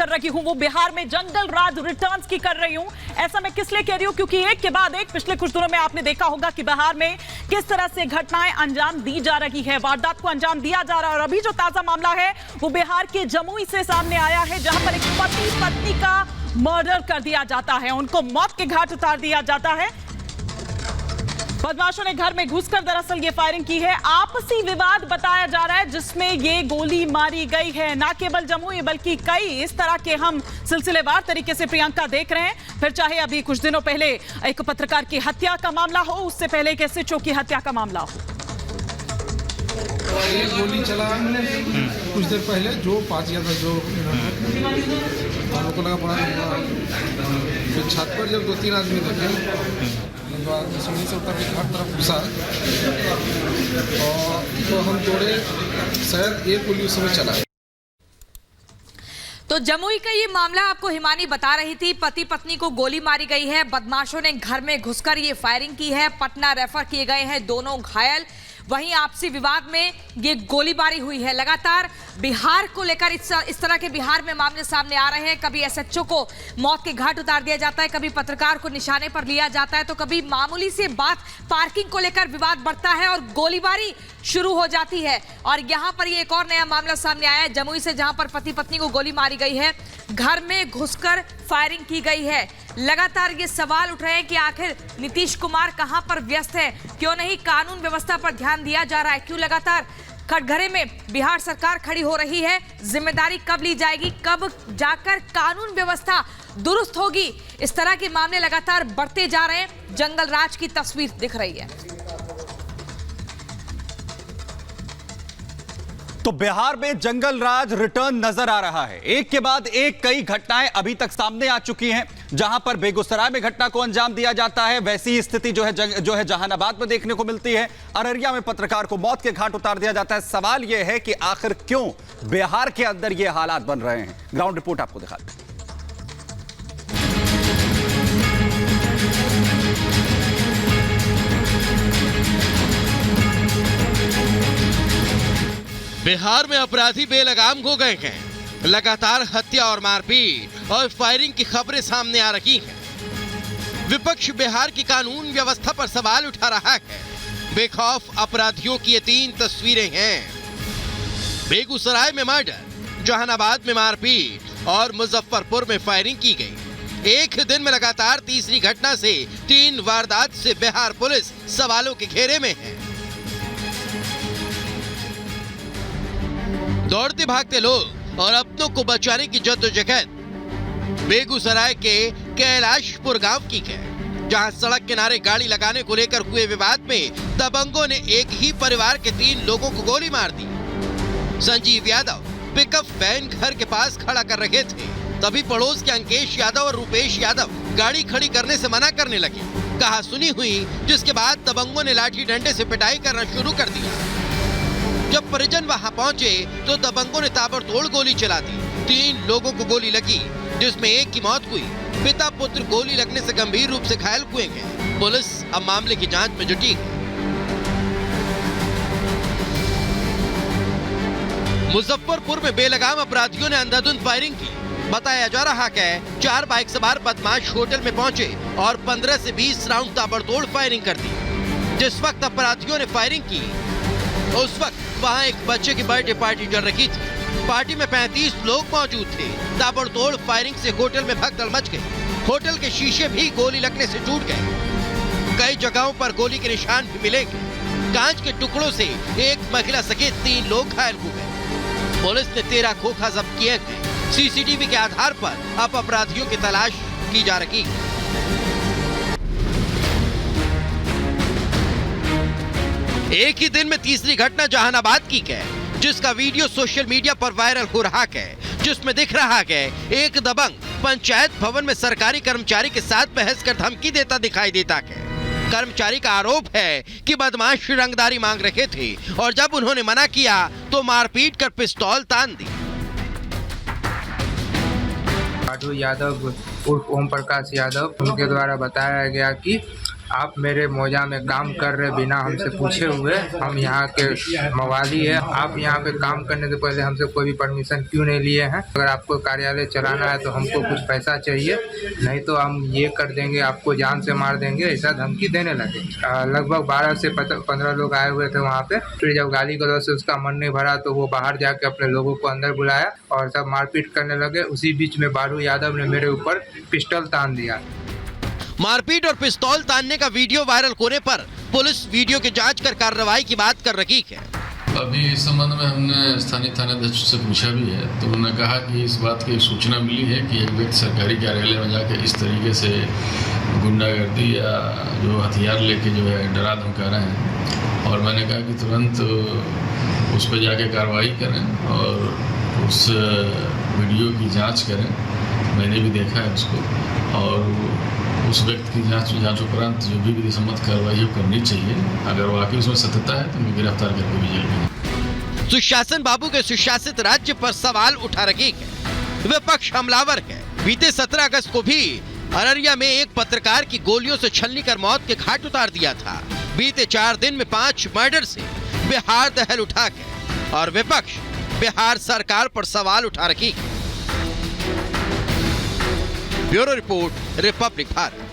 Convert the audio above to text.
कर रही हूं वो बिहार में जंगल राज रिटर्न्स की कर रही हूं। ऐसा मैं किस लिए कह रही हूं, क्योंकि एक के बाद एक पिछले कुछ दिनों में आपने देखा होगा कि बिहार में किस तरह से घटनाएं अंजाम दी जा रही है, वारदात को अंजाम दिया जा रहा है। और अभी जो ताजा मामला है वो बिहार के जमुई से सामने आया है, जहां पर एक पति पत्नी का मर्डर कर दिया जाता है, उनको मौत के घाट उतार दिया जाता है। बदमाशों ने घर में घुसकर दरअसल ये फायरिंग की है। आपसी विवाद बताया जा रहा है जिसमें ये गोली मारी गई है। ना केवल जमुई बल्कि कई इस तरह के हम सिलसिलेवार तरीके से प्रियंका देख रहे हैं। फिर चाहे अभी कुछ दिनों पहले एक पत्रकार की हत्या का मामला हो, उससे पहले एक एसएचओ की हत्या का मामला हो। एक गोली चला कुछ देर पहले, जो 5 या 10 जो को लगा पड़ा। फिर छत पर जब 2-3 आदमी देखे सीढ़ी से उतर के हर तरफ घुसा और तो हम दौड़े, शायद एक गोली उस समय चला। तो जमुई का ये मामला आपको हिमानी बता रही थी, पति पत्नी को गोली मारी गई है, बदमाशों ने घर में घुसकर ये फायरिंग की है, पटना रेफर किए गए हैं दोनों घायल। वहीं आपसी विवाद में ये गोलीबारी हुई है। लगातार बिहार को लेकर इस तरह के बिहार में मामले सामने आ रहे हैं। कभी एसएचओ को मौत के घाट उतार दिया जाता है, कभी पत्रकार को निशाने पर लिया जाता है, तो कभी मामूली से बात पार्किंग को लेकर विवाद बढ़ता है और गोलीबारी शुरू हो जाती है। और यहाँ पर ये एक और नया मामला सामने आया है जमुई से, जहां पर पति पत्नी को गोली मारी गई है, घर में घुसकर फायरिंग की गई है। लगातार ये सवाल उठ रहे हैं कि आखिर नीतीश कुमार कहां पर व्यस्त है, क्यों नहीं कानून व्यवस्था पर ध्यान दिया जा रहा है, क्यों लगातार कटघरे में बिहार सरकार खड़ी हो रही है, जिम्मेदारी कब ली जाएगी, कब जाकर कानून व्यवस्था दुरुस्त होगी। इस तरह के मामले लगातार बढ़ते जा रहे हैं। जंगल राज की तस्वीर दिख रही है। तो बिहार में जंगल राज रिटर्न नजर आ रहा है। एक के बाद एक कई घटनाएं अभी तक सामने आ चुकी हैं। जहां पर बेगूसराय में घटना को अंजाम दिया जाता है, वैसी स्थिति जो है जहानाबाद में देखने को मिलती है। अररिया में पत्रकार को मौत के घाट उतार दिया जाता है। सवाल यह है कि आखिर क्यों बिहार के अंदर यह हालात बन रहे हैं। ग्राउंड रिपोर्ट आपको दिखाते हैं। बिहार में अपराधी बेलगाम हो गए हैं। लगातार हत्या और मारपीट और फायरिंग की खबरें सामने आ रही हैं। विपक्ष बिहार की कानून व्यवस्था पर सवाल उठा रहा है। बेखौफ अपराधियों की ये 3 तस्वीरें हैं। बेगूसराय में मर्डर, जहानाबाद में मारपीट और मुजफ्फरपुर में फायरिंग की गई। एक दिन में लगातार तीसरी घटना से 3 वारदात से बिहार पुलिस सवालों के घेरे में है। दौड़ते भागते लोग और अपनों को बचाने की जद्दोजहद बेगूसराय के कैलाशपुर गांव की है, जहां सड़क किनारे गाड़ी लगाने को लेकर हुए विवाद में दबंगों ने एक ही परिवार के 3 लोगों को गोली मार दी। संजीव यादव पिकअप वैन घर के पास खड़ा कर रहे थे, तभी पड़ोस के अंकेश यादव और रूपेश यादव गाड़ी खड़ी करने से मना करने लगे। कहा सुनी हुई, जिसके बाद दबंगों ने लाठी डंडे से पिटाई करना शुरू कर दिया। जब परिजन वहां पहुंचे तो दबंगों ने ताबड़तोड़ गोली चला दी। 3 लोगों को गोली लगी, जिसमें एक की मौत हुई। पिता पुत्र गोली लगने से गंभीर रूप से घायल हुए हैं। पुलिस अब मामले की जांच में जुटी है। मुजफ्फरपुर में बेलगाम अपराधियों ने अंधाधुंध फायरिंग की। बताया जा रहा है 4 बाइक सवार बदमाश होटल में पहुंचे और 15 से 20 राउंड ताबड़तोड़ फायरिंग कर दी। जिस वक्त अपराधियों ने फायरिंग की, उस वक्त वहां एक बच्चे की बर्थडे पार्टी चल रही थी। पार्टी में 35 लोग मौजूद थे। ताबड़तोड़ फायरिंग से होटल में भगदड़ मच गई। होटल के शीशे भी गोली लगने से टूट गए। कई जगहों पर गोली के निशान भी मिलेंगे। कांच के टुकड़ों से एक महिला सहित 3 लोग घायल हो गए। पुलिस ने 13 खोखा जब्त किए हैं। सीसीटीवी के आधार पर अब अपराधियों की तलाश की जा रही है। एक ही दिन में तीसरी घटना जहानाबाद की है, जिसका वीडियो सोशल मीडिया पर वायरल हो रहा है, जिसमें दिख रहा है एक दबंग पंचायत भवन में सरकारी कर्मचारी के साथ बहस कर धमकी देता दिखाई देता है। कर्मचारी का आरोप है कि बदमाश रंगदारी मांग रहे थे और जब उन्होंने मना किया तो मारपीट कर पिस्तौल तान दी। यादव उर्फ ओम प्रकाश यादव, उनके द्वारा बताया गया कि आप मेरे मौजा में काम कर रहे बिना हमसे पूछे हुए, हम यहाँ के मवाली है, आप यहाँ पे काम करने से पहले हमसे कोई भी परमिशन क्यों नहीं लिए हैं? अगर आपको कार्यालय चलाना है तो हमको कुछ पैसा चाहिए, नहीं तो हम ये कर देंगे, आपको जान से मार देंगे, ऐसा धमकी देने लगे। लगभग 12 से 15 लोग आए हुए थे वहाँ पे। फिर जब गाली गलौज से उसका मन नहीं भरा तो वो बाहर जाके अपने लोगों को अंदर बुलाया और सब मारपीट करने लगे। उसी बीच में बारू यादव ने मेरे ऊपर पिस्टल तान दिया। मारपीट और पिस्तौल तानने का वीडियो वायरल होने पर पुलिस वीडियो की जांच कर कार्रवाई की बात कर रही है। अभी इस संबंध में हमने स्थानीय थानाध्यक्ष से पूछा भी है, तो उन्होंने कहा कि इस बात की सूचना मिली है कि एक व्यक्ति सरकारी कार्यालय में जाकर इस तरीके से गुंडागर्दी या जो हथियार लेके जो है डरा धमका रहे हैं, और मैंने कहा कि तुरंत उस पर जाके कार्रवाई करें और उस वीडियो की जांच करें। मैंने भी देखा है उसको, और उस व्यक्ति की जांच उपरांत जो भी विधि सम्मत कार्रवाई है करनी चाहिए। अगर वाकई उसमें सत्यता है तो मैं गिरफ्तार करके भी जेल में। सुशासन बाबू के सुशासित राज्य पर सवाल उठा रही है। विपक्ष हमलावर है। बीते 17 अगस्त को भी अररिया में एक पत्रकार की गोलियों से छलनी कर मौत के घाट उतार दिया था। बीते 4 दिन में 5 मर्डर से बिहार दहल उठा है और विपक्ष बिहार सरकार पर सवाल उठा रही है। Bureau report, Republic Bharat.